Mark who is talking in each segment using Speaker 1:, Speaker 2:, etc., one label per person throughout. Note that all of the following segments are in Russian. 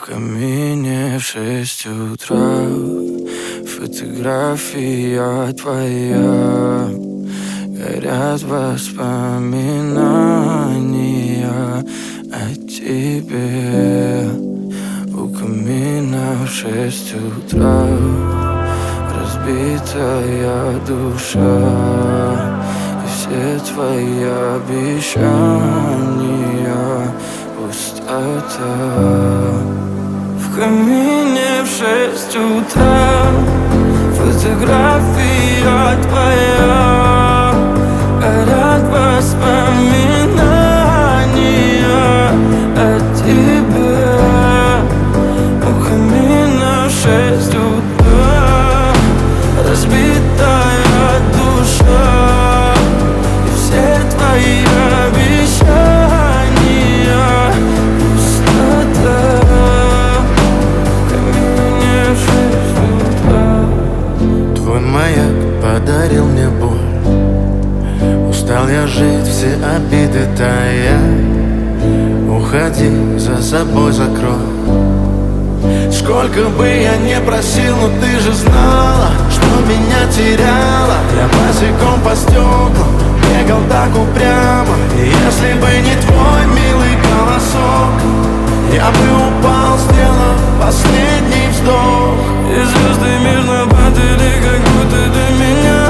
Speaker 1: В камине в 6 утра фотография твоя. Горят воспоминания о тебе. У камина в 6 утра разбитая душа. И все твои обещания пустота. В камине в 6 утра фотография твоя. Горят воспоминания о тебе. У камина в 6 утра разбитая душа. И все твои обещания пустота. В камине в 6 утра.
Speaker 2: Твой маяк подарил мне боль. Устал я жить, все обиды тая. Уходи, за собой закрой. Сколько бы я не просил, но ты же знала, что меня теряла. Я босиком по стеклам бегал так упрямо. И если бы не твой милый голосок, я бы упал, сделав последний вздох.
Speaker 1: И звезды мирно падали, как будто до меня.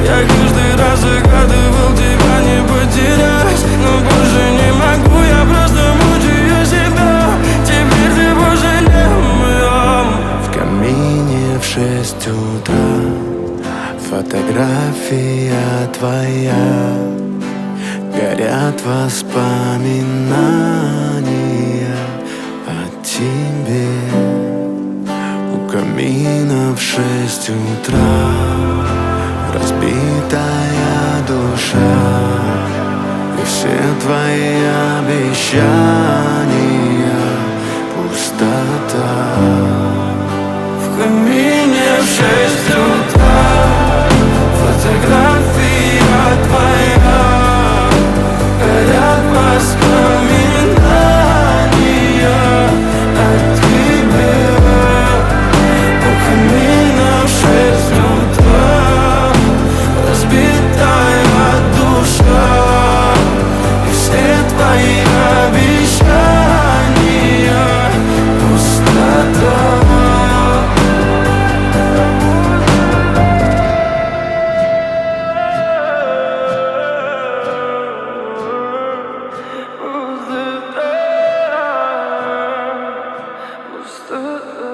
Speaker 1: Я каждый раз загадывал тебя не потерять, но больше не могу, я просто мучаю себя. Теперь ты больше не моя.
Speaker 2: В камине в 6 утра фотография твоя. Горят воспоминания о тебе. У камина в 6 утра разбитая душа. И все твои обещания пустота.
Speaker 1: В камине в 6 утра фотография твоя. Горят воспоминания о тебе. У камина в 6 утра разбитая душа. И все твои обещания пустота. Пустота.